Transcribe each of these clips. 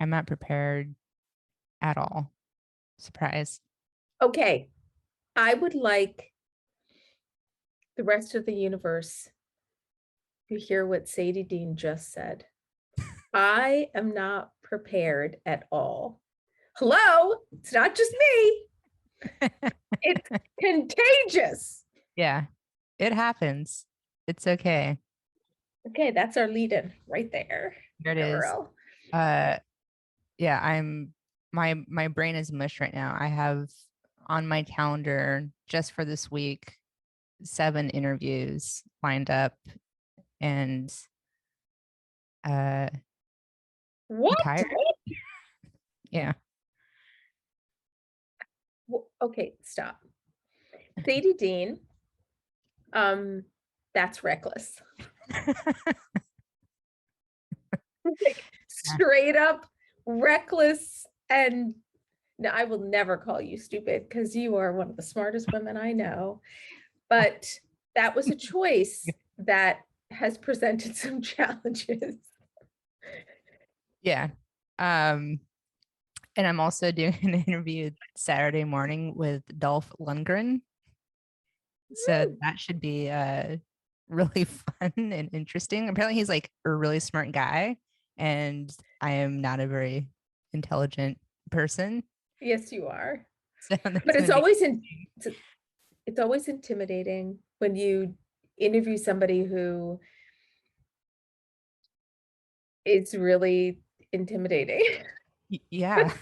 I'm not prepared at all. Surprise. Okay. I would like the rest of the universe to hear what Sadie Dean just said. I am not prepared at all. Hello, it's not just me. It's contagious. Yeah, it happens. It's okay. Okay, that's our lead-in right there. There it is. Girl. Yeah, my brain is mush right now. I have on my calendar just for this week 7 interviews lined up, and What? I'm tired. Yeah. Okay, stop. Sadie Dean, that's reckless. Like, straight up reckless. And no, I will never call you stupid because you are one of the smartest women I know. But that was a choice that has presented some challenges. Yeah. And I'm also doing an interview Saturday morning with Dolph Lundgren. So that should be really fun and interesting. Apparently he's like a really smart guy, and I am not a very intelligent person. Yes, you are. So But it's always it's always intimidating when you interview somebody who is really intimidating. Yeah.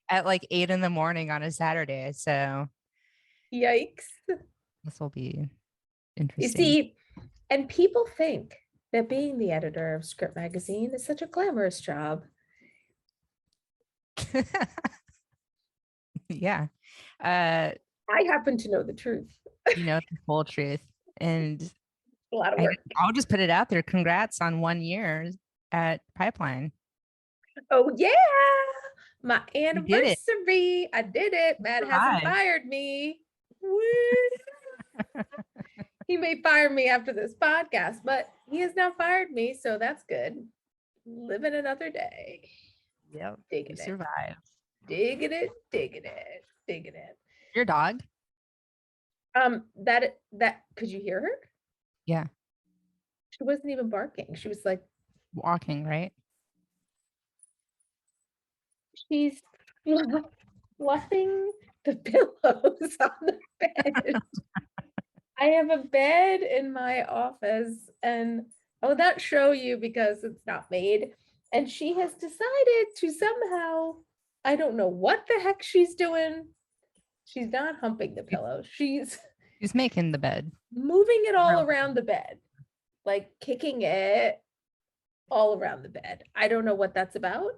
At like 8 in the morning on a Saturday. So Yikes. this will be You interesting. see, and people think that being the editor of Script Magazine is such a glamorous job. Yeah. I happen to know the truth. You know the full truth. And A lot of work. I'll just put it out there. Congrats on 1 year at Pipeline. Oh yeah, my You did it. anniversary. I did it. Matt hasn't fired me. Woo. He may fire me after this podcast, but he has not fired me, so that's good. Living another day. Yep. Digging You it. survived. Digging it, digging it, digging it. Your dog? That could you hear her? Yeah. She wasn't even barking. She was like Walking, right? she's fluffing the pillows on the bed. I have a bed in my office, and I will not show you because it's not made. And she has decided to somehow, I don't know what the heck she's doing. She's not humping the pillow. She's making the bed. Moving it all around the bed, like kicking it all around the bed. I don't know what that's about.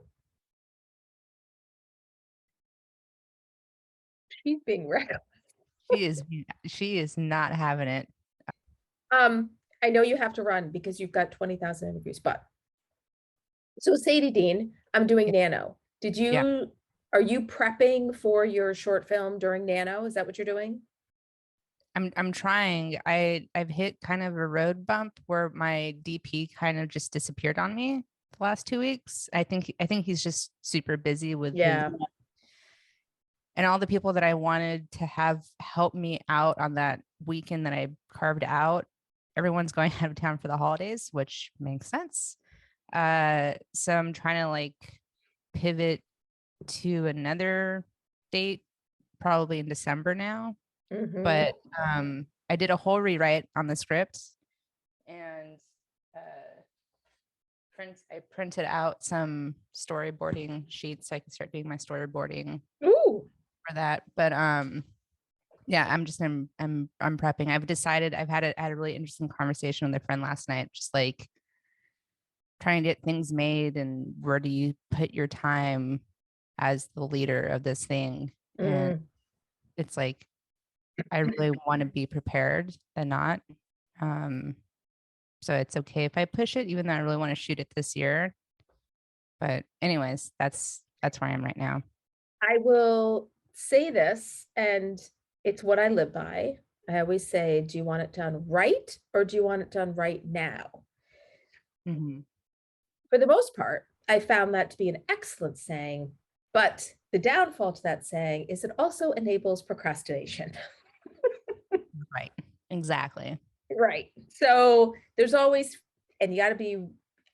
She's being reckless. She is not having it. I know you have to run because you've got 20,000 interviews, but so Sadie Dean, I'm doing Nano. Are you prepping for your short film during Nano? Is that what you're doing? I'm trying. I've hit kind of a road bump where my DP kind of just disappeared on me the last 2 weeks. I think he's just super busy with his, and all the people that I wanted to have help me out on that weekend that I carved out, everyone's going out of town for the holidays, which makes sense. So I'm trying to like pivot to another date, probably in December now. But I did a whole rewrite on the script, and I printed out some storyboarding sheets so I could start doing my storyboarding for that. But yeah, I'm prepping. I've had a really interesting conversation with a friend last night, just like trying to get things made, and where do you put your time as the leader of this thing? And it's like, I really want to be prepared than not. So it's okay if I push it, even though I really want to shoot it this year. But anyways, that's where I am right now. I will say this, and it's what I live by. I always say, do you want it done right, or do you want it done right now? For the most part, I found that to be an excellent saying, but the downfall to that saying is it also enables procrastination. Right. Exactly. Right. So there's always, and you got to be,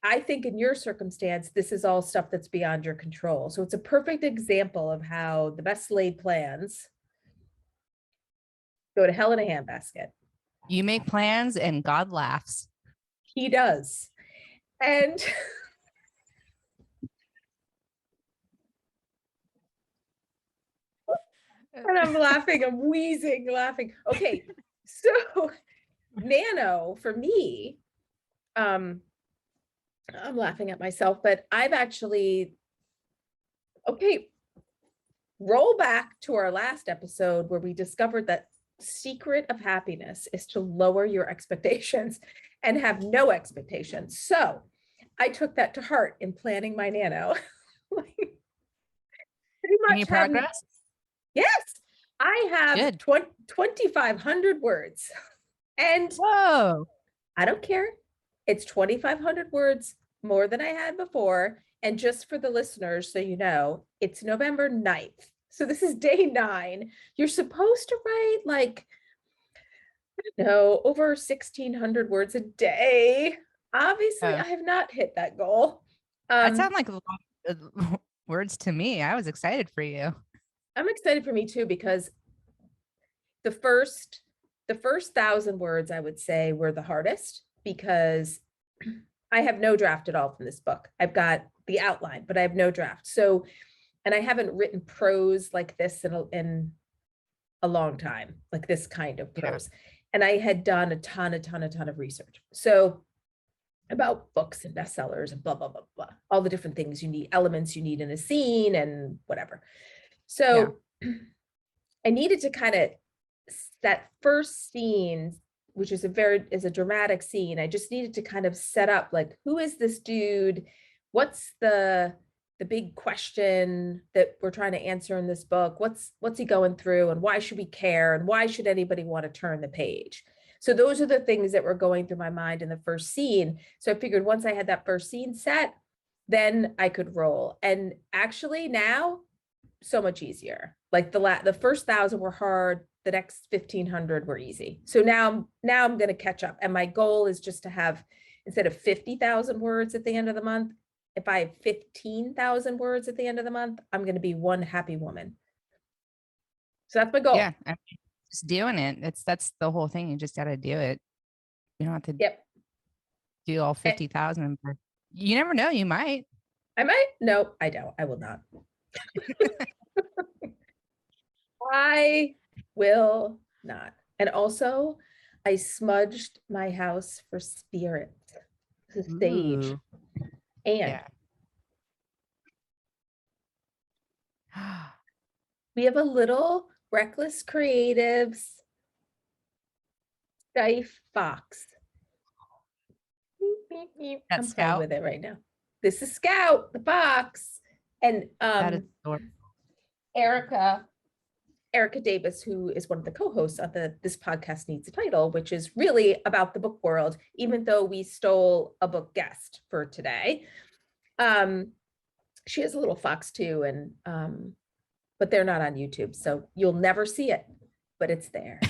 I think in your circumstance, this is all stuff that's beyond your control. So it's a perfect example of how the best laid plans go to hell in a handbasket. You make plans and God laughs. He does. And I'm laughing, I'm wheezing, laughing. Okay. So Nano for me, I'm laughing at myself, but I've actually, okay, roll back to our last episode where we discovered that secret of happiness is to lower your expectations and have no expectations. So I took that to heart in planning my Nano. Pretty much Any progress? Yes, I have 2,500 words. And whoa, I don't care. It's 2,500 words more than I had before. And just for the listeners, so you know, it's November 9th. So this is day 9. You're supposed to write like, I don't know, over 1,600 words a day. Obviously, I have not hit that goal. That sounds like a lot of words to me. I was excited for you. I'm excited for me too, because the first 1,000 words, I would say, were the hardest, because I have no draft at all from this book. I've got the outline, but I have no draft. So, and I haven't written prose like this in a long time, like this kind of prose. Yeah. And I had done a ton of research. So about books and bestsellers and blah, blah, blah, blah, all the different things you need, elements you need in a scene and whatever. So yeah. I needed to kind of, that first scene, which is a dramatic scene, I just needed to kind of set up, like, who is this dude? What's the big question that we're trying to answer in this book? What's he going through, and why should we care, and why should anybody want to turn the page? So those are the things that were going through my mind in the first scene. So I figured once I had that first scene set, then I could roll. And actually now, so much easier. Like the first 1,000 were hard. The next 1,500 were easy. So now I'm going to catch up. And my goal is just to have, instead of 50,000 words at the end of the month, if I have 15,000 words at the end of the month, I'm going to be one happy woman. So that's my goal. Yeah. Just doing it. That's the whole thing. You just got to do it. You don't have to do all 50,000. You never know. You might. I might. No, I don't. I will not. I will not. And also, I smudged my house for spirit. This is sage. And we have a little Reckless Creatives Stife fox. I'm playing with it right now. This is Scout, the fox. And Erica Davis, who is one of the co-hosts of This Podcast Needs a Title, which is really about the book world, even though we stole a book guest for today. She has a little fox too, and but they're not on YouTube, so you'll never see it, but it's there.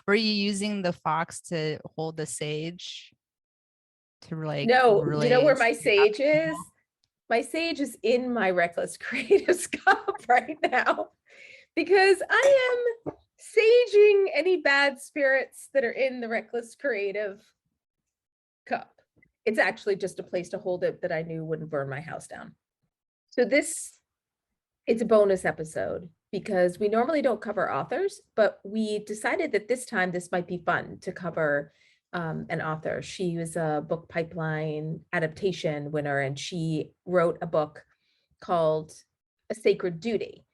Were you using the fox to hold the sage? To like, no, do you know where my sage is? My sage is in my Reckless Creatives cup right now, because I am saging any bad spirits that are in the Reckless Creative cup. It's actually just a place to hold it that I knew wouldn't burn my house down. So it's a bonus episode, because we normally don't cover authors, but we decided that this time this might be fun to cover an author. She was a Book Pipeline adaptation winner, and she wrote a book called A Sacred Duty.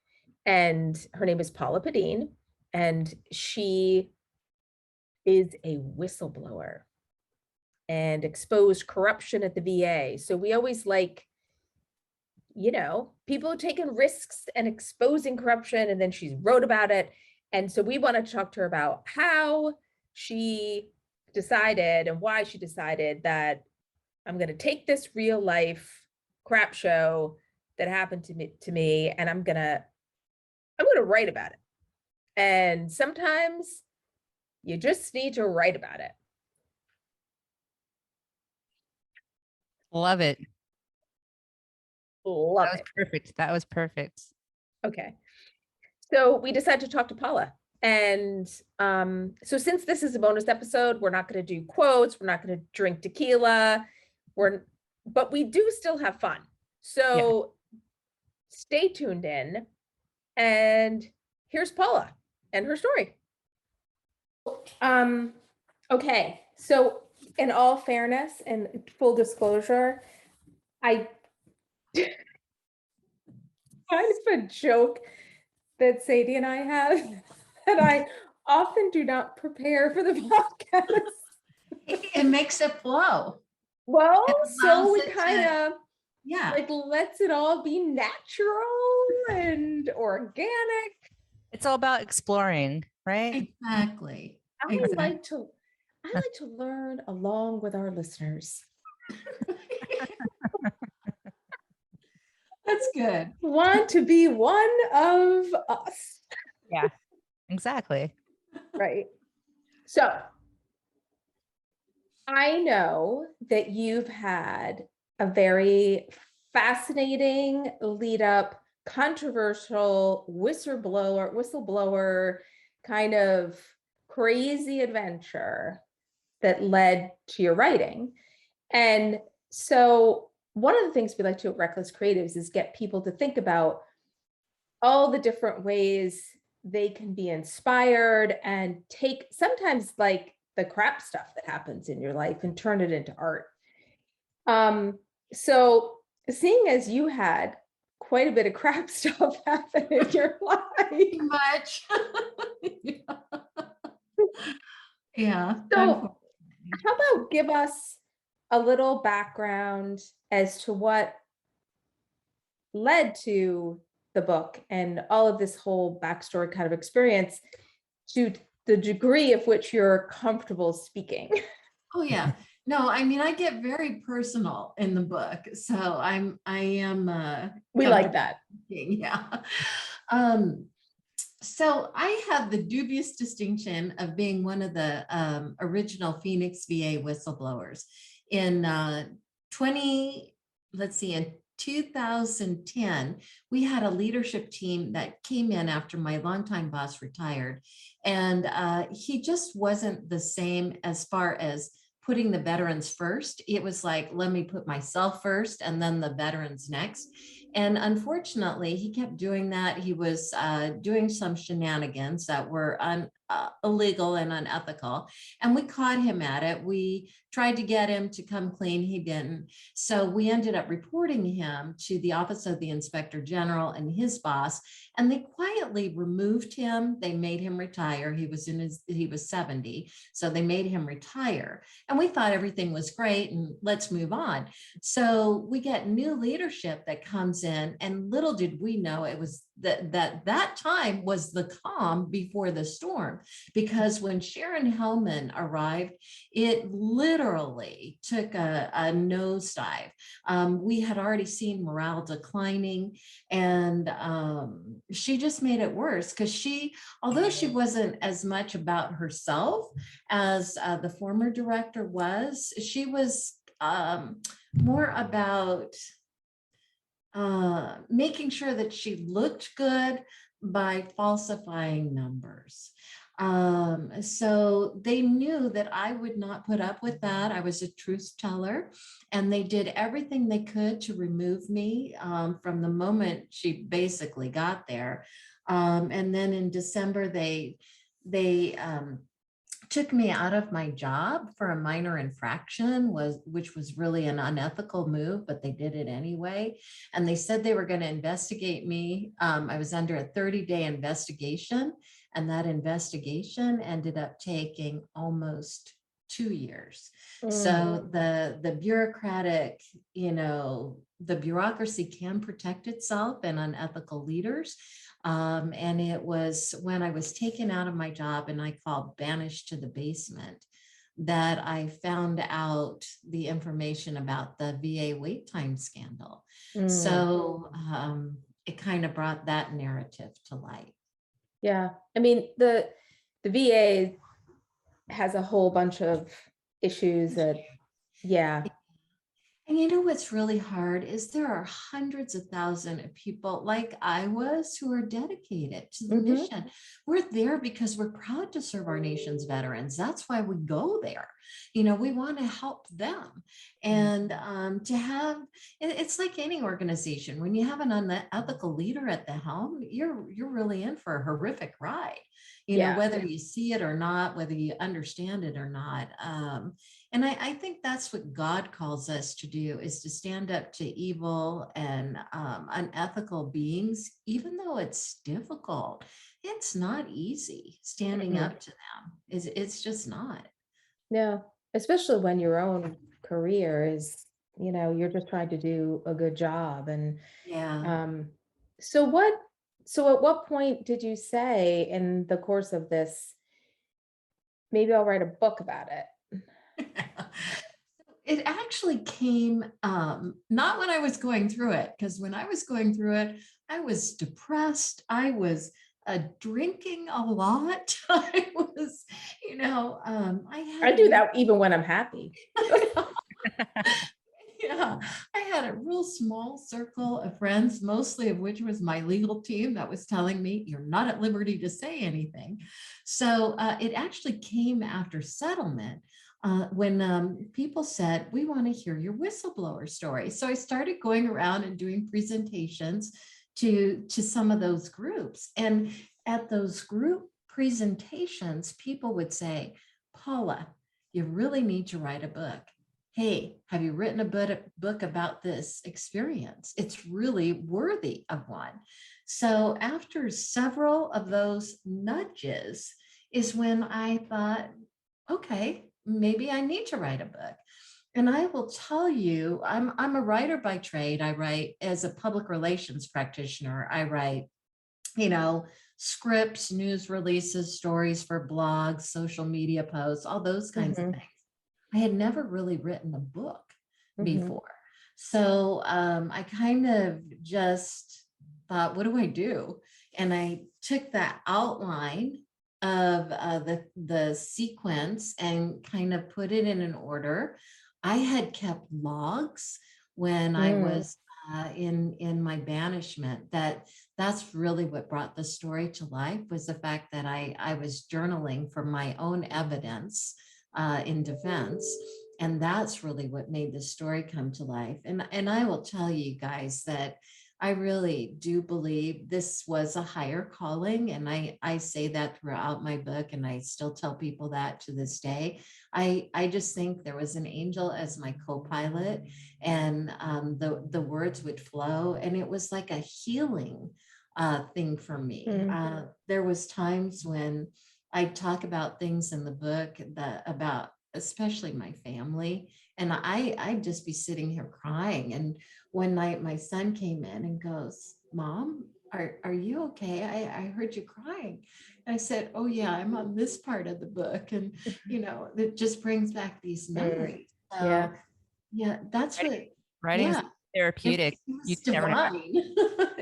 And her name is Paula Pedene, and she is a whistleblower and exposed corruption at the VA. So we always like, you know, people taking risks and exposing corruption, and then she wrote about it. And so we want to talk to her about how she decided and why she decided that I'm going to take this real life crap show that happened to me, and I'm going to write about it. And sometimes you just need to write about it. Love it. Love it. Perfect. That was perfect. Okay. So we decided to talk to Paula. And so since this is a bonus episode, we're not going to do quotes. We're not going to drink tequila. But we do still have fun. So stay tuned in. And here's Paula and her story. Okay. So in all fairness and full disclosure, I kind of a joke that Sadie and I have, and I often do not prepare for the podcast. It makes it flow. Well, so we kind of like lets it all be natural and organic. It's all about exploring, right? Exactly. I like to learn along with our listeners. That's good. Want to be one of us. Yeah, exactly. Right. So I know that you've had a very fascinating lead up, controversial whistleblower kind of crazy adventure that led to your writing. And so one of the things we like to do at Reckless Creatives is get people to think about all the different ways they can be inspired and take sometimes like the crap stuff that happens in your life and turn it into art. So seeing as you had quite a bit of crap stuff happen in your life. Too much. Yeah. So how about give us a little background as to what led to the book and all of this whole backstory kind of experience to the degree of which you're comfortable speaking. Oh yeah. No, I mean, I get very personal in the book. So I am we like that. Yeah. So I have the dubious distinction of being one of the original Phoenix VA whistleblowers. In 2010, we had a leadership team that came in after my longtime boss retired. And he just wasn't the same as far as putting the veterans first. It was like, let me put myself first and then the veterans next. And unfortunately, he kept doing that. He was doing some shenanigans that were illegal and unethical. And we caught him at it. We tried to get him to come clean. He didn't. So we ended up reporting him to the Office of the Inspector General and his boss. And they quietly removed him. They made him retire. He was 70. So they made him retire. And we thought everything was great and let's move on. So we get new leadership that comes in, and little did we know it was that time was the calm before the storm, because when Sharon Hellman arrived, it literally took a nosedive. We had already seen morale declining, and she just made it worse because although she wasn't as much about herself as the former director was, she was more about making sure that she looked good by falsifying numbers. So they knew that I would not put up with that. I was a truth teller, and they did everything they could to remove me from the moment she basically got there. And then in December, they took me out of my job for a minor infraction, which was really an unethical move, but they did it anyway. And they said they were going to investigate me. I was under a 30-day investigation, and that investigation ended up taking almost 2 years. So the bureaucratic, the bureaucracy can protect itself and unethical leaders. And it was when I was taken out of my job and I called banished to the basement, that I found out the information about the VA wait time scandal. So it kind of brought that narrative to light. Yeah. I mean, the VA has a whole bunch of issues that, yeah. And you know what's really hard is there are hundreds of thousands of people like I was who are dedicated to the mission. We're there because we're proud to serve our nation's veterans. That's why we go there. You know, we want to help them. And to have, it's like any organization. When you have an unethical leader at the helm, you're really in for a horrific ride. You know, whether you see it or not, whether you understand it or not. And I think that's what God calls us to do, is to stand up to evil and unethical beings, even though it's difficult. It's not easy standing up to them. It's just not. No, especially when your own career is, you know, you're just trying to do a good job. And so at what point did you say in the course of this, maybe I'll write a book about it? It actually came not when I was going through it, because when I was going through it, I was depressed. I was drinking a lot. I was, you know, I do that even when I'm happy. Yeah, I had a real small circle of friends, mostly of which was my legal team that was telling me, you're not at liberty to say anything. So it actually came after settlement when people said, we want to hear your whistleblower story. So I started going around and doing presentations to some of those groups. And at those group presentations, people would say, Paula, you really need to write a book. Hey, have you written a book about this experience? It's really worthy of one. So after several of those nudges is when I thought, okay, maybe I need to write a book. And I will tell you, I'm a writer by trade. I write as a public relations practitioner. I write, you know, scripts, news releases, stories for blogs, social media posts, all those kinds of things. I had never really written a book before. So I kind of just thought, what do I do? And I took that outline of the sequence and kind of put it in an order. I had kept logs when I was in my banishment. That's really what brought the story to life, was the fact that I was journaling for my own evidence in defense. And that's really what made the story come to life. And I will tell you guys that I really do believe this was a higher calling. And I say that throughout my book, and I still tell people that to this day. I just think there was an angel as my co-pilot, and the words would flow. And it was like a healing thing for me. There was times when I talk about things in the book about especially my family, and I'd just be sitting here crying. And one night my son came in and goes, Mom, are you okay? I heard you crying. And I said, oh yeah, I'm on this part of the book. And you know, it just brings back these memories. So, yeah, that's what writing is therapeutic. It's divine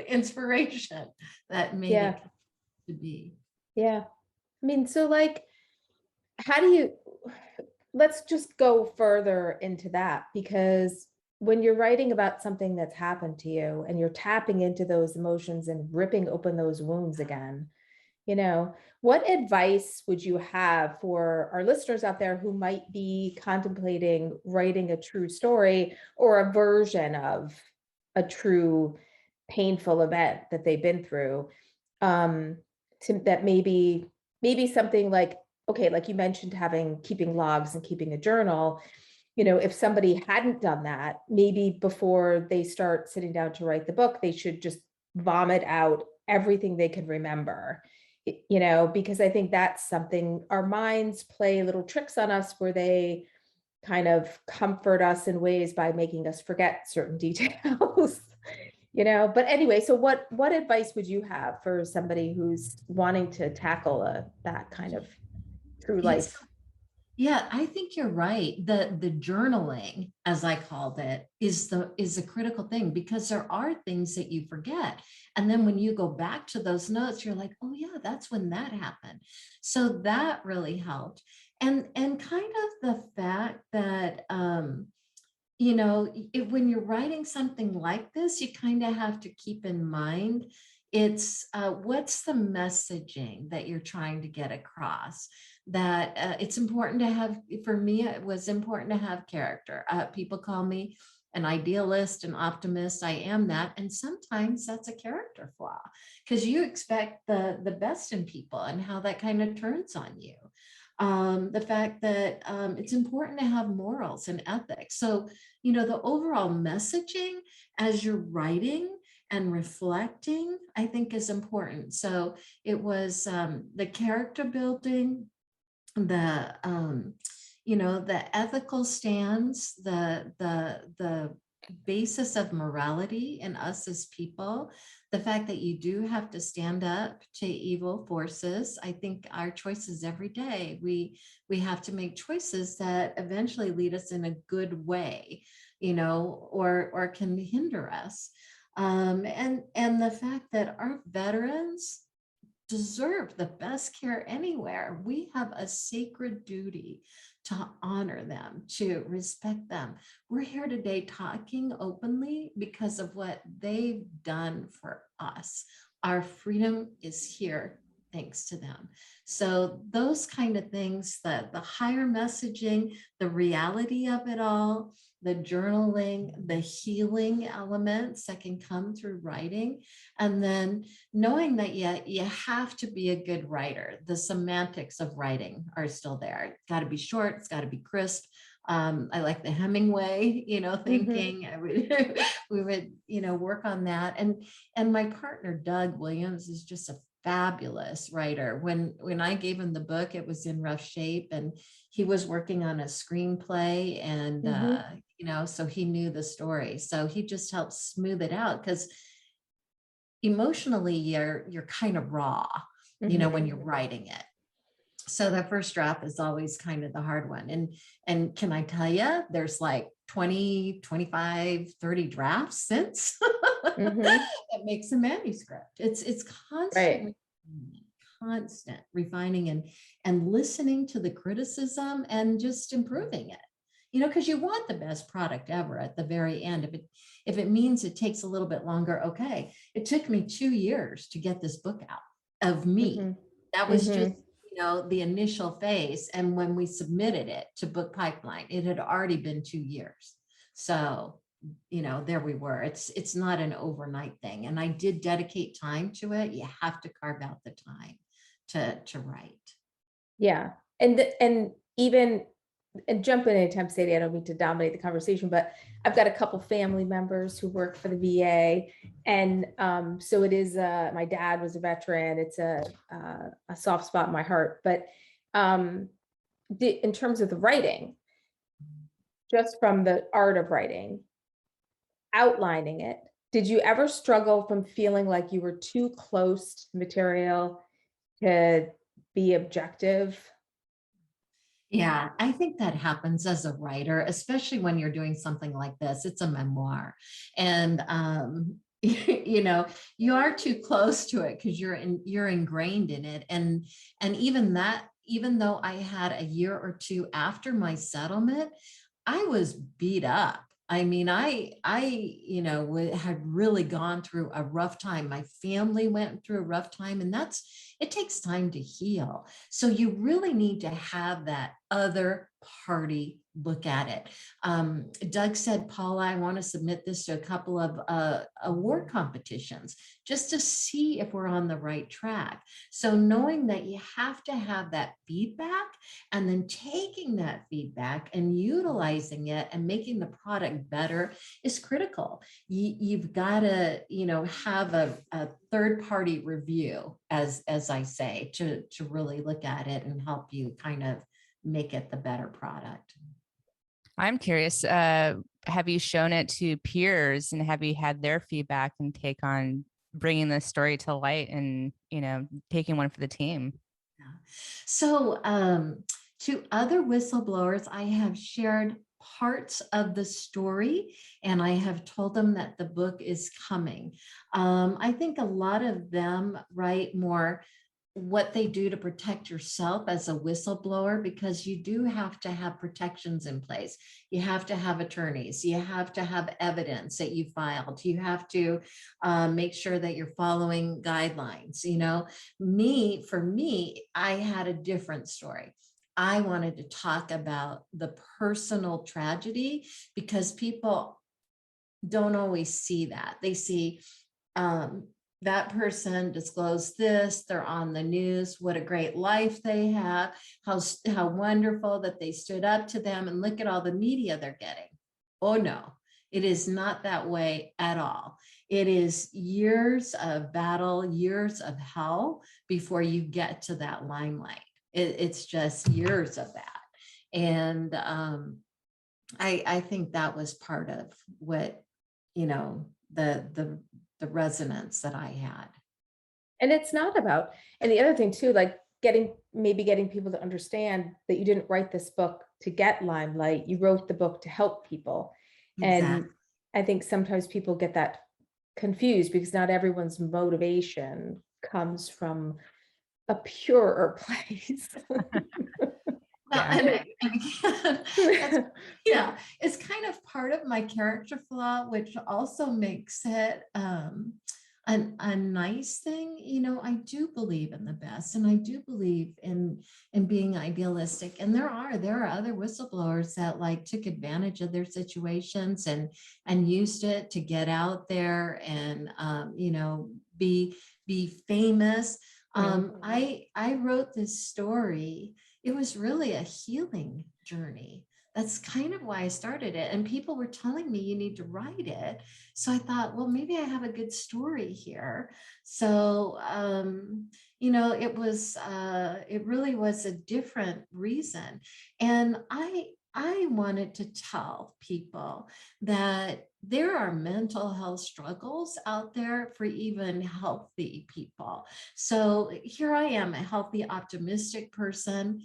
inspiration that made it to be. Yeah. I mean, so like, how do you, let's just go further into that, because when you're writing about something that's happened to you and you're tapping into those emotions and ripping open those wounds again, you know, what advice would you have for our listeners out there who might be contemplating writing a true story or a version of a true painful event that they've been through? That maybe something like, okay, like you mentioned, keeping logs and keeping a journal. You know, if somebody hadn't done that, maybe before they start sitting down to write the book, they should just vomit out everything they can remember, you know, because I think that's something, our minds play little tricks on us where they kind of comfort us in ways by making us forget certain details. You know, but anyway, so what advice would you have for somebody who's wanting to tackle that kind of true life? Yeah, I think you're right. The journaling, as I called it, is a critical thing, because there are things that you forget. And then when you go back to those notes, you're like, oh yeah, that's when that happened. So that really helped. And kind of the fact that when you're writing something like this, you kind of have to keep in mind it's what's the messaging that you're trying to get across. That it's important to have, for me, it was important to have character. People call me an idealist, an optimist. I am that. And sometimes that's a character flaw, because you expect the best in people, and how that kind of turns on you. The fact that it's important to have morals and ethics. So, the overall messaging as you're writing and reflecting, I think, is important. So it was the character building, the ethical stands, the basis of morality in us as people, the fact that you do have to stand up to evil forces. I think our choices every day, we have to make choices that eventually lead us in a good way, or can hinder us. And the fact that our veterans deserve the best care anywhere. We have a sacred duty to honor them, to respect them. We're here today talking openly because of what they've done for us. Our freedom is here thanks to them. So those kind of things, the higher messaging, the reality of it all, the journaling, the healing elements that can come through writing, and then knowing that you have to be a good writer. The semantics of writing are still there. It's got to be short. It's got to be crisp. I like the Hemingway, thinking. We would, work on that. And my partner, Doug Williams, is just a fabulous writer. When I gave him the book, it was in rough shape, and he was working on a screenplay, and so he knew the story. So he just helped smooth it out, because emotionally you're kind of raw, when you're writing it. So the first draft is always kind of the hard one. And can I tell you, there's like 20, 25, 30 drafts since that makes a manuscript. It's constantly constant refining and listening to the criticism and just improving it. Because you want the best product ever at the very end. If it means it takes a little bit longer, okay. It took me 2 years to get this book out of me. That was just, the initial phase. And when we submitted it to Book Pipeline, it had already been 2 years. So, there we were. It's not an overnight thing. And I did dedicate time to it. You have to carve out the time to write. Yeah. And even, and jump in anytime, Sadie, I don't mean to dominate the conversation, but I've got a couple family members who work for the VA. And so it is, my dad was a veteran. It's a soft spot in my heart. But in terms of the writing, just from the art of writing, outlining it, did you ever struggle from feeling like you were too close to material to be objective? Yeah, I think that happens as a writer, especially when you're doing something like this. It's a memoir. And you are too close to it because you're ingrained in it. And even though I had a year or two after my settlement, I was beat up. I mean, I had really gone through a rough time. My family went through a rough time, and it takes time to heal. So you really need to have that other party look at it. Doug said, Paula, I want to submit this to a couple of award competitions just to see if we're on the right track. So knowing that you have to have that feedback, and then taking that feedback and utilizing it and making the product better is critical. You've got to, have a third party review, as I say, to really look at it and help you kind of make it the better product. I'm curious, have you shown it to peers, and have you had their feedback and take on bringing this story to light and, taking one for the team? So, To other whistleblowers, I have shared parts of the story, and I have told them that the book is coming. I think a lot of them write more what they do to protect yourself as a whistleblower, because you do have to have protections in place. You have to have attorneys. You have to have evidence that you filed. You have to make sure that you're following guidelines. For me, I had a different story. I wanted to talk about the personal tragedy, because people don't always see that. They see that person disclosed this, they're on the news, what a great life they have, how wonderful that they stood up to them, and look at all the media they're getting. Oh no, it is not that way at all. It is years of battle, years of hell before you get to that limelight. It's just years of that. And I think that was part of what, the resonance that I had. And it's not about, and the other thing too, like getting people to understand that you didn't write this book to get limelight. You wrote the book to help people. Exactly. And I think sometimes people get that confused, because not everyone's motivation comes from a purer place. It's kind of part of my character flaw, which also makes it a nice thing. I do believe in the best, and I do believe in being idealistic. And there are other whistleblowers that took advantage of their situations and used it to get out there and be famous. I wrote this story. It was really a healing journey. That's kind of why I started it. And people were telling me, you need to write it. So I thought, well, maybe I have a good story here. So, it really was a different reason. And I wanted to tell people that there are mental health struggles out there for even healthy people. So here I am, a healthy, optimistic person.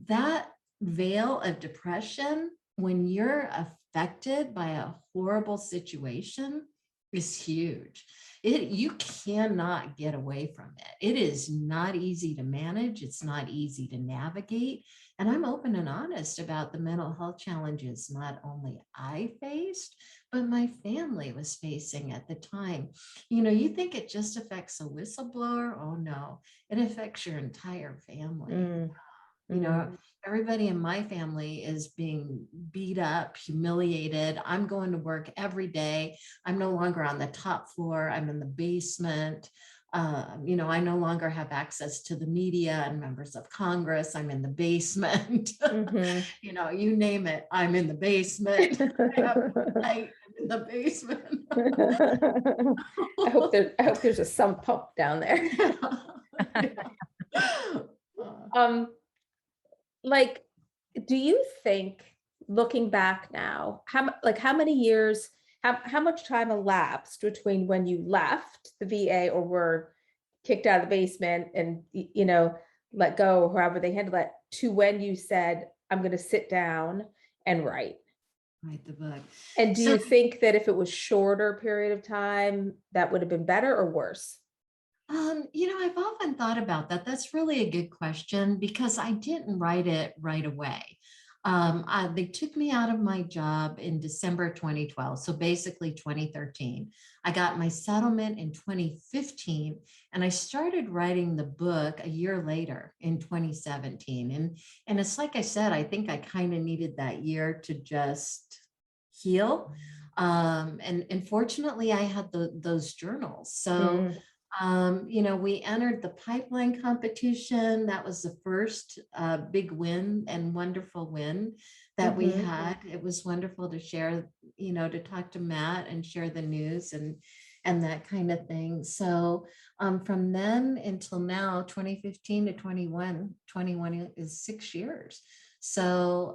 That veil of depression, when you're affected by a horrible situation, is huge. You cannot get away from it. It is not easy to manage. It's not easy to navigate. And I'm open and honest about the mental health challenges not only I faced, but my family was facing at the time. You think it just affects a whistleblower? Oh no, it affects your entire family. Everybody in my family is being beat up, humiliated. I'm going to work every day. I'm no longer on the top floor. I'm in the basement. I no longer have access to the media and members of Congress. I'm in the basement. You name it, I'm in the basement. I'm in the basement. I hope there's a sump pump down there. Do you think, looking back now, how many years, how much time elapsed between when you left the VA or were kicked out of the basement and, let go, or however they handle that, to when you said, I'm going to sit down and write the book? And do you think that if it was shorter period of time, that would have been better or worse? I've often thought about that. That's really a good question, because I didn't write it right away. They took me out of my job in December 2012, so basically 2013. I got my settlement in 2015, and I started writing the book a year later in 2017. And it's like I said, I think I kind of needed that year to just heal. And fortunately, I had those journals. So we entered the pipeline competition. That was the first big win and wonderful win that we had. It was wonderful to share, to talk to Matt and share the news and that kind of thing. So from then until now, 2015 to 21 is 6 years. So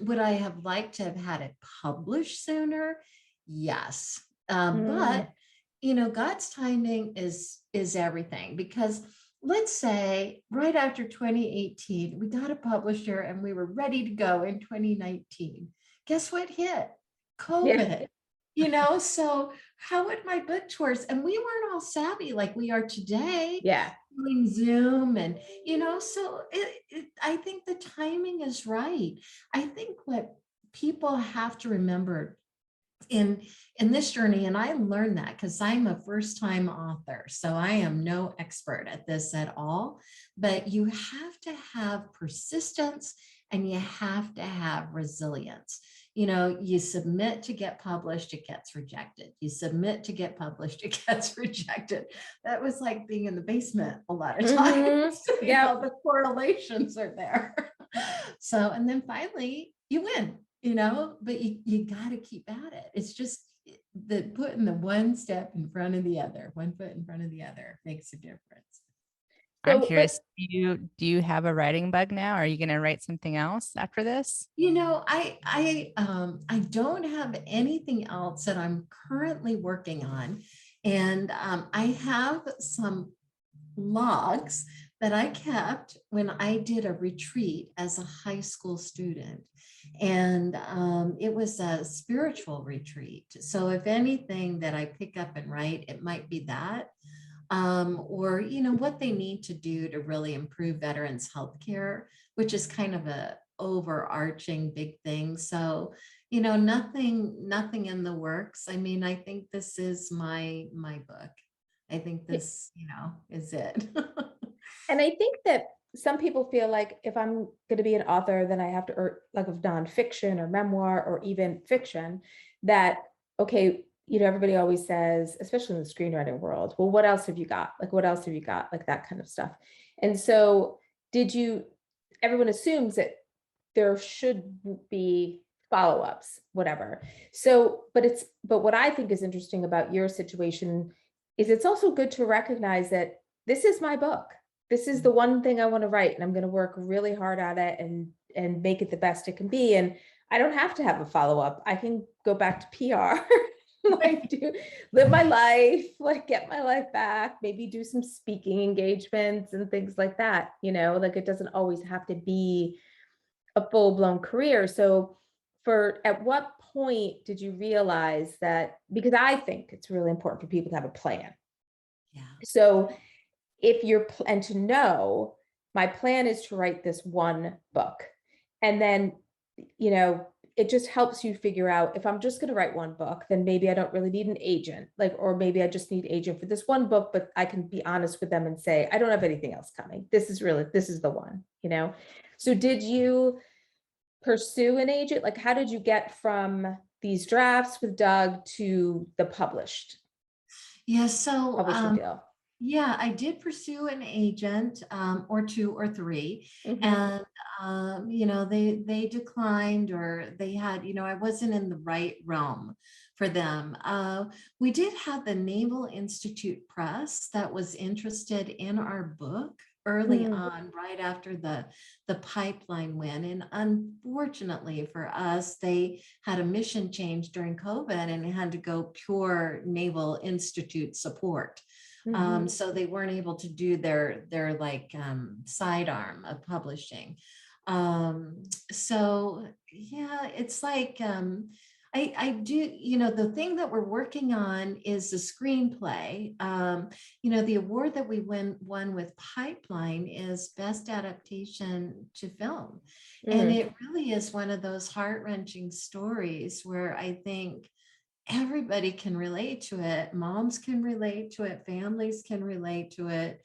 would I have liked to have had it published sooner? Yes. But God's timing is everything, because let's say right after 2018, we got a publisher and we were ready to go in 2019. Guess what hit? COVID. So how would my book tours, and we weren't all savvy like we are today, doing Zoom and, so I think the timing is right. I think what people have to remember in this journey, and I learned that because I'm a first-time author, so I am no expert at this at all, but you have to have persistence and you have to have resilience. You submit to get published, it gets rejected. You submit to get published, it gets rejected. That was like being in the basement a lot of times. The correlations are there. So, and then finally you win, but you got to keep at it. It's just the putting the one step in front of the other, one foot in front of the other makes a difference. I'm curious, do you have a writing bug now? Are you going to write something else after this? I don't have anything else that I'm currently working on. And I have some logs that I kept when I did a retreat as a high school student. And it was a spiritual retreat. So if anything that I pick up and write, it might be that. Or, what they need to do to really improve veterans' healthcare, which is kind of a overarching big thing. So, nothing in the works. I mean, I think this is my book. I think this, is it. And I think that some people feel like if I'm going to be an author, then I have to, or like of nonfiction or memoir or even fiction, that, okay, everybody always says, especially in the screenwriting world, well, what else have you got? Like, what else have you got? Like that kind of stuff. And so everyone assumes that there should be follow-ups, whatever. So, but what I think is interesting about your situation is it's also good to recognize that this is my book. This is the one thing I want to write, and I'm going to work really hard at it and make it the best it can be. And I don't have to have a follow-up. I can go back to PR. Live my life, get my life back, maybe do some speaking engagements and things like that, it doesn't always have to be a full-blown career. So at what point did you realize that, because I think it's really important for people to have a plan. So and to know my plan is to write this one book, and then, it just helps you figure out, if I'm just going to write one book, then maybe I don't really need an agent, or maybe I just need an agent for this one book, but I can be honest with them and say, I don't have anything else coming. This is the one, So did you pursue an agent? How did you get from these drafts with Doug to the published? So deal? Yeah, I did pursue an agent, or two or three, and they declined, or they had, I wasn't in the right realm for them. We did have the Naval Institute Press that was interested in our book early on, right after the pipeline went. And unfortunately for us, they had a mission change during COVID and it had to go pure Naval Institute support. So they weren't able to do their sidearm of publishing. So yeah, it's I do, the thing that we're working on is the screenplay. The award that we won with Pipeline is Best Adaptation to Film. And it really is one of those heart-wrenching stories where I think everybody can relate to it. Moms can relate to it. Families can relate to it.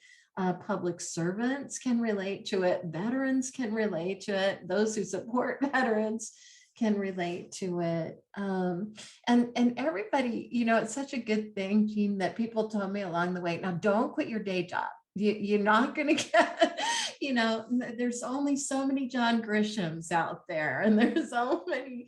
Public servants can relate to it. Veterans can relate to it. Those who support veterans can relate to it. And everybody, it's such a good thing, Jeanne, that people told me along the way, now don't quit your day job. You're not going to get, there's only so many John Grishams out there, and there's so many,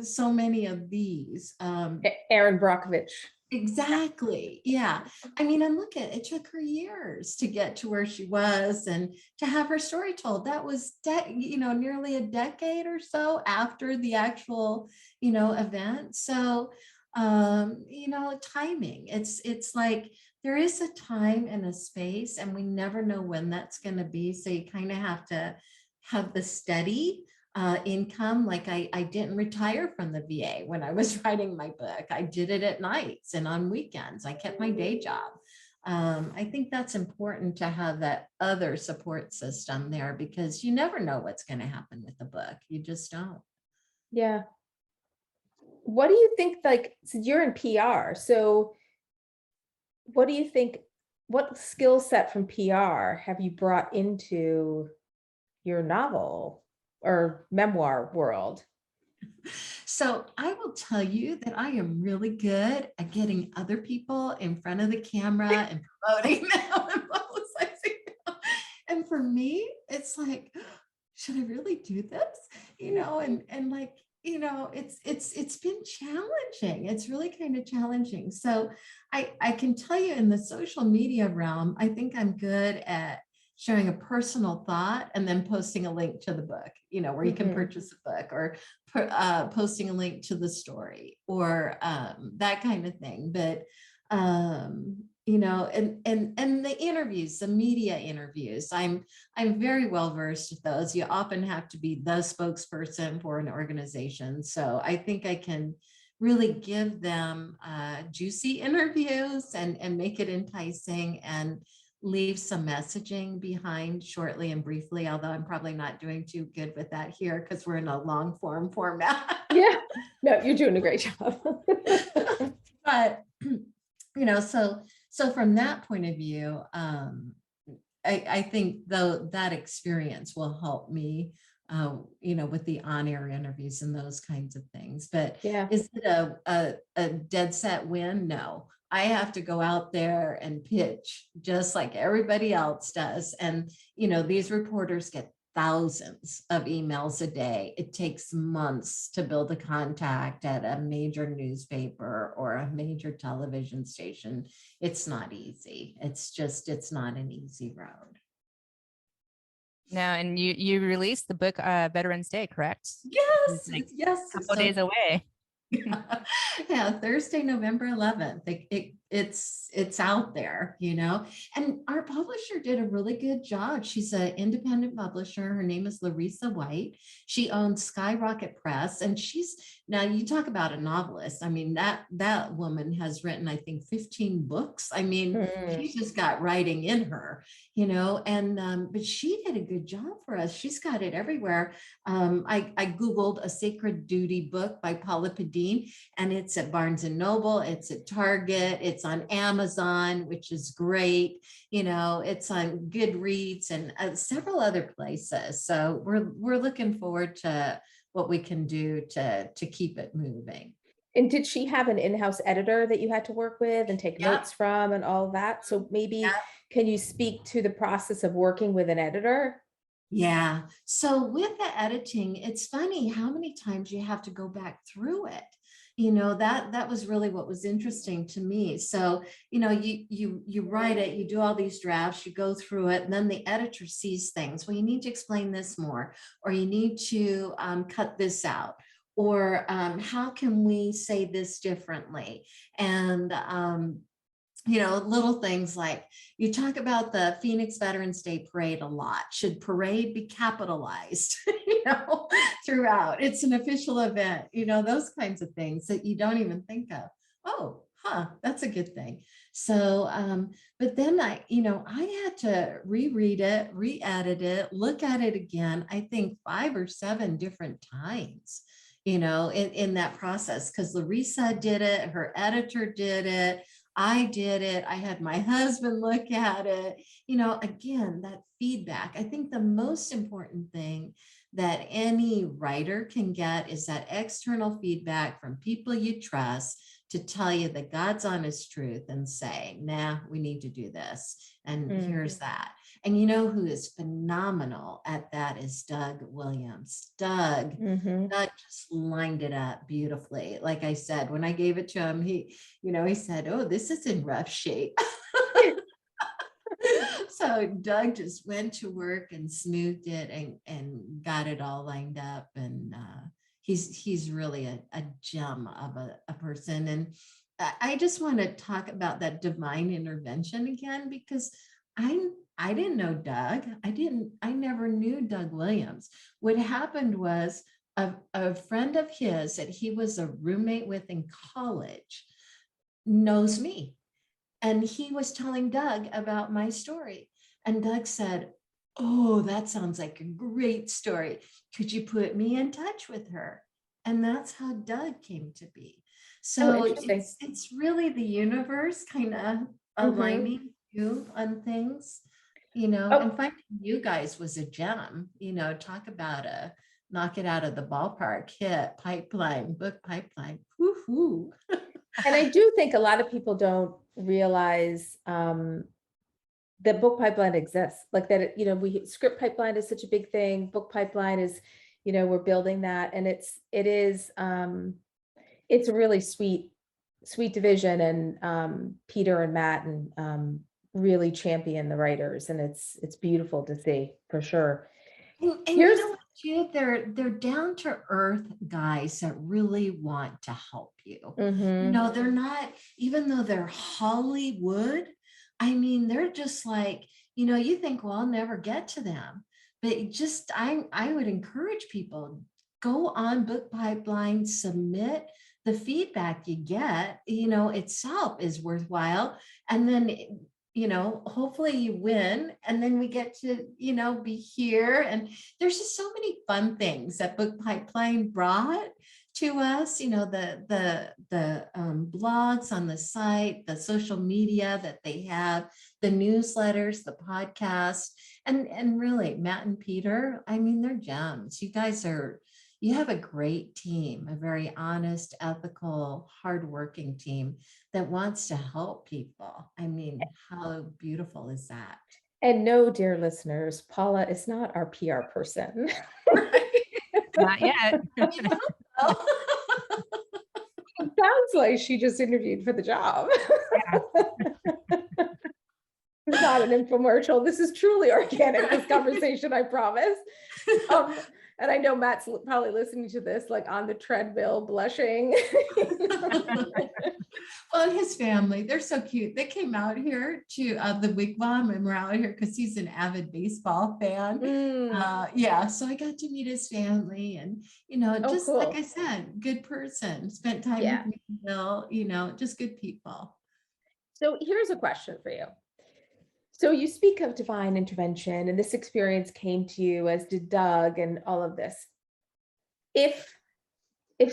so many of these. Erin Brockovich. Exactly. Yeah. I mean, and look it took her years to get to where she was and to have her story told. That was, nearly a decade or so after the actual, event. So, timing, it's like there is a time and a space, and we never know when that's going to be. So you kind of have to have the steady income. Like I didn't retire from the VA when I was writing my book. I did it at nights and on weekends. I kept my day job. I think that's important to have that other support system there, because you never know what's going to happen with the book. You just don't. Yeah. What do you think, like, so you're in PR, so what do you think, what skill set from PR have you brought into your novel or memoir world? So I will tell you that I am really good at getting other people in front of the camera and promoting them and publicizing them. And for me, it's like, should I really do this? And like, it's been challenging. It's really kind of challenging. So I can tell you, in the social media realm, I think I'm good at sharing a personal thought and then posting a link to the book, where you can purchase a book, or posting a link to the story, or that kind of thing. But and the interviews, the media interviews, I'm very well versed with those. You often have to be the spokesperson for an organization. So I think I can really give them juicy interviews and make it enticing, and leave some messaging behind shortly and briefly, although I'm probably not doing too good with that here because we're in a long form format. Yeah, no, you're doing a great job. But, so from that point of view, I think though that experience will help me, with the on-air interviews and those kinds of things. But Yeah. is it a dead set win? No. I have to go out there and pitch just like everybody else does. And, these reporters get thousands of emails a day. It takes months to build a contact at a major newspaper or a major television station. It's not easy. It's not an easy road. No, and you released the book Veterans Day, correct? Yes, Like yes. a couple days away. Yeah, Thursday, November 11th. It's out there, and our publisher did a really good job. She's an independent publisher. Her name is Larissa White. She owns Skyrocket Press, and now you talk about a novelist. I mean, that woman has written, I think, 15 books. I mean, she's just got writing in her, but she did a good job for us. She's got it everywhere. I Googled A Sacred Duty book by Paula Pedene, and it's at Barnes and Noble, it's at Target, it's on Amazon, which is great. It's on Goodreads and several other places. So we're looking forward to what we can do to keep it moving. And did she have an in-house editor that you had to work with and take notes from and all that? So maybe can you speak to the process of working with an editor? Yeah. So with the editing, it's funny how many times you have to go back through it. That was really what was interesting to me. So, you write it, you do all these drafts, you go through it, and then the editor sees things. Well, you need to explain this more, or you need to cut this out, or how can we say this differently? And little things like, you talk about the Phoenix Veterans Day Parade a lot. Should parade be capitalized, throughout? It's an official event, those kinds of things that you don't even think of. Oh, that's a good thing. So, but then I had to reread it, re-edit it, look at it again, I think 5 or 7 different times, in that process, because Larissa did it, her editor did it, I did it. I had my husband look at it. Again, that feedback. I think the most important thing that any writer can get is that external feedback from people you trust to tell you the God's honest truth and say, nah, we need to do this. And here's that. And who is phenomenal at that is Doug Williams. Doug just lined it up beautifully. Like I said, when I gave it to him, he said, oh, this is in rough shape. So Doug just went to work and smoothed it and got it all lined up. And he's really a gem of a person. And I just want to talk about that divine intervention again, because I didn't know Doug. I never knew Doug Williams. What happened was a friend of his that he was a roommate with in college knows me. And he was telling Doug about my story. And Doug said, "Oh, that sounds like a great story. Could you put me in touch with her?" And that's how Doug came to be. So interesting. it's really the universe kind of aligning you on things, and finding you guys was a gem, talk about a knock it out of the ballpark hit, pipeline, book pipeline. Woo-hoo. And I do think a lot of people don't realize that book pipeline exists, like that, script pipeline is such a big thing. Book pipeline is, we're building that, and it's a really sweet division. And Peter and Matt and really champion the writers, and it's beautiful to see, for sure. And you know what, too? They're down to earth guys that really want to help you. They're not, even though they're Hollywood, I mean, they're just like, you think, well, I'll never get to them. But just, I would encourage people, go on Book Pipeline, submit. The feedback you get, itself is worthwhile. And then, hopefully you win. And then we get to, be here. And there's just so many fun things that Book Pipeline brought to us, the blogs on the site, the social media that they have, the newsletters, the podcast, and really Matt and Peter, I mean, they're gems. You have a great team, a very honest, ethical, hardworking team that wants to help people. I mean, how beautiful is that? And no, dear listeners, Paula is not our PR person. Not yet. It sounds like she just interviewed for the job. Yeah. It's not an infomercial. This is truly organic, this conversation, I promise. And I know Matt's probably listening to this like on the treadmill, blushing. Well, his family, they're so cute. They came out here to the wigwam, and we're out here because he's an avid baseball fan. Yeah, so I got to meet his family, and just cool. like I said, good person. Spent time with me, Bill. Just good people. So here's a question for you. So you speak of divine intervention, and this experience came to you, as did Doug, and all of this. If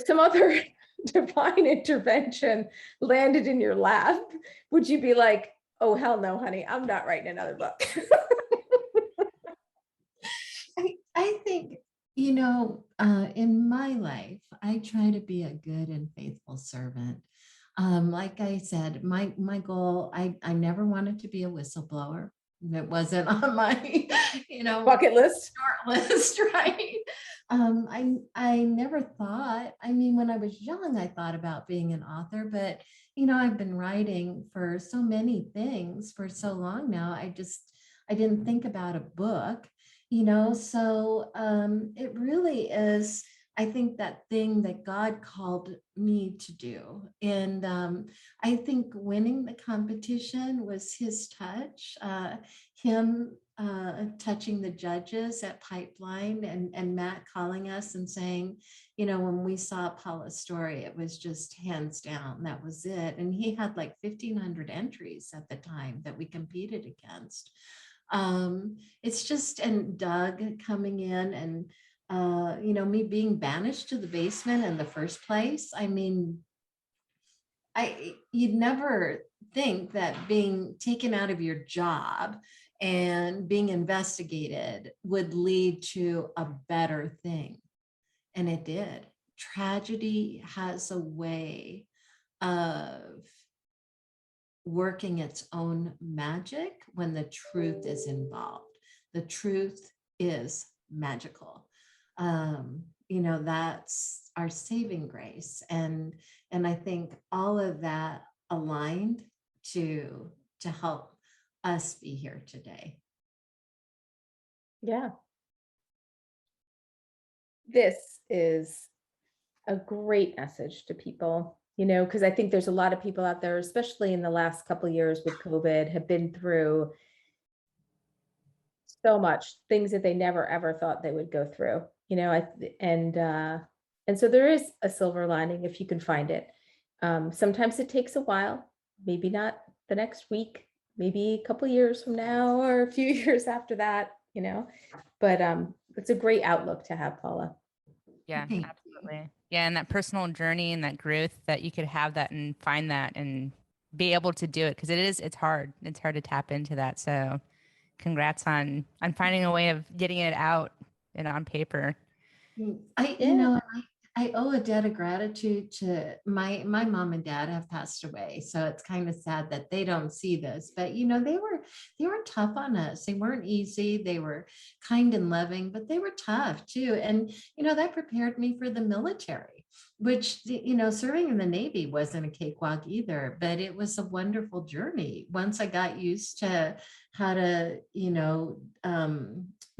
some other divine intervention landed in your lap, would you be like, "Oh, hell no, honey, I'm not writing another book"? I think, in my life, I try to be a good and faithful servant. Like I said, my goal, I never wanted to be a whistleblower. It wasn't on my, Bucket list. short list, right? I never thought, I mean, when I was young, I thought about being an author, but I've been writing for so many things for so long now. I didn't think about a book, so it really is, I think, that thing that God called me to do. And I think winning the competition was his touch, him touching the judges at Pipeline, and Matt calling us and saying, when we saw Paula's story, it was just hands down, that was it. And he had like 1,500 entries at the time that we competed against. It's just, and Doug coming in and me being banished to the basement in the first place. I mean, you'd never think that being taken out of your job and being investigated would lead to a better thing. And it did. Tragedy has a way of working its own magic when the truth is involved. The truth is magical. That's our saving grace. And I think all of that aligned to help us be here today. Yeah. This is a great message to people because I think there's a lot of people out there, especially in the last couple of years with COVID, have been through so much things that they never ever thought they would go through, and so there is a silver lining if you can find it. Sometimes it takes a while, maybe not the next week, maybe a couple of years from now or a few years after that, but it's a great outlook to have, Paula. Yeah, absolutely. Yeah, and that personal journey and that growth that you could have that and find that and be able to do it, because it's hard. It's hard to tap into that. So congrats on finding a way of getting it out and on paper. I owe a debt of gratitude to my mom and dad have passed away. So it's kind of sad that they don't see this, but they were tough on us. They weren't easy. They were kind and loving, but they were tough too. And, that prepared me for the military, which, serving in the Navy wasn't a cakewalk either, but it was a wonderful journey. Once I got used to how to,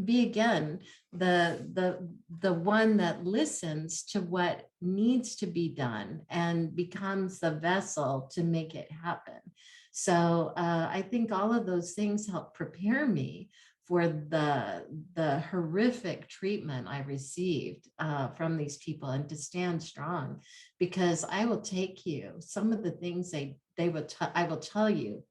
be again the one that listens to what needs to be done and becomes the vessel to make it happen. So I think all of those things help prepare me for the horrific treatment I received from these people, and to stand strong, because I will take you some of the things I will tell you.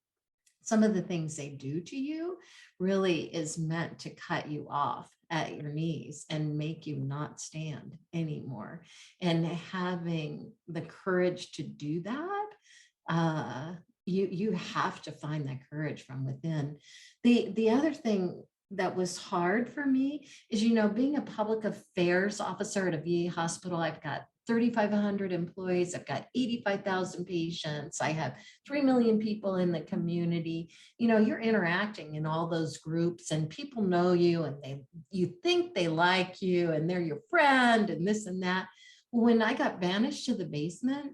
Some of the things they do to you really is meant to cut you off at your knees and make you not stand anymore. And having the courage to do that, you have to find that courage from within. The other thing that was hard for me is, being a public affairs officer at a VA hospital. I've got 3,500 employees. I've got 85,000 patients. I have 3 million people in the community. You're interacting in all those groups, and people know you, and you think they like you and they're your friend and this and that. When I got banished to the basement,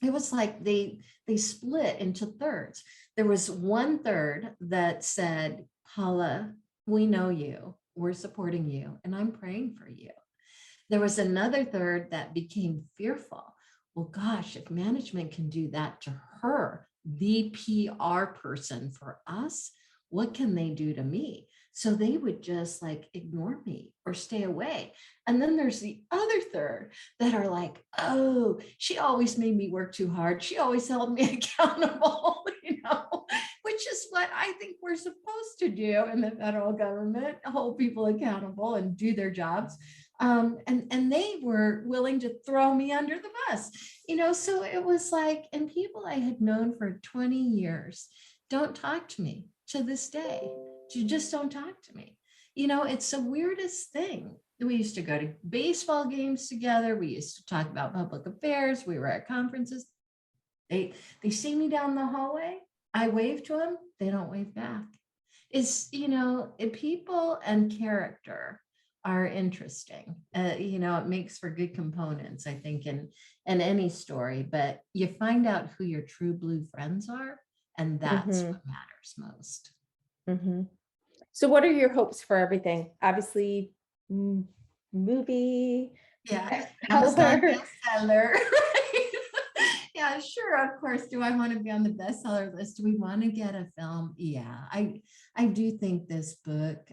it was like they split into thirds. There was 1/3 that said, Paula, we know you, we're supporting you, and I'm praying for you. There was another third that became fearful. Well, gosh, if management can do that to her, the PR person for us, what can they do to me? So they would just ignore me or stay away. And then there's the other third that are like, oh, she always made me work too hard. She always held me accountable, which is what I think we're supposed to do in the federal government, hold people accountable and do their jobs. And they were willing to throw me under the bus, so it was and people I had known for 20 years don't talk to me to this day. You just don't talk to me. It's the weirdest thing. We used to go to baseball games together. We used to talk about public affairs. We were at conferences. They see me down the hallway. I wave to them. They don't wave back. It's, people and character are interesting. It makes for good components, I think, in any story, but you find out who your true blue friends are, and that's what matters most. Mm-hmm. So what are your hopes for everything? Obviously, movie. Yeah, Amazon bestseller. Yeah, sure. Of course. Do I want to be on the bestseller list? Do we want to get a film? Yeah, I do think this book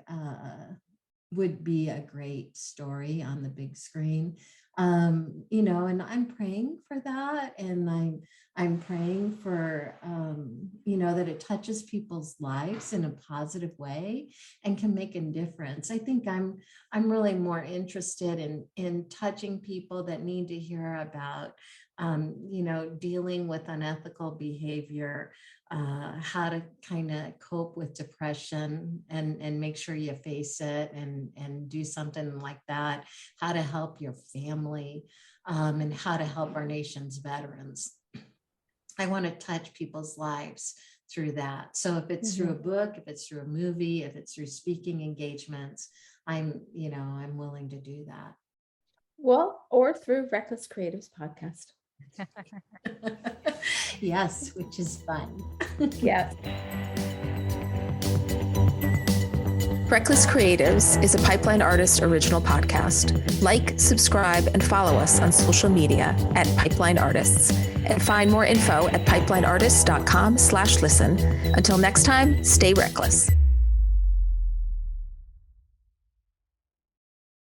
would be a great story on the big screen. And I'm praying for that. And I'm praying for, that it touches people's lives in a positive way and can make a difference. I think I'm really more interested in touching people that need to hear about, dealing with unethical behavior, how to kind of cope with depression and make sure you face it and do something like that, how to help your family, and how to help our nation's veterans. I want to touch people's lives through that. So if it's through a book, if it's through a movie, if it's through speaking engagements, I'm willing to do that. Well, or through Reckless Creatives podcast. Yes, which is fun. Yes. Reckless Creatives is a Pipeline Artist original podcast. Like, subscribe, and follow us on social media at Pipeline Artists. And find more info at pipelineartists.com/listen. Until next time, stay reckless.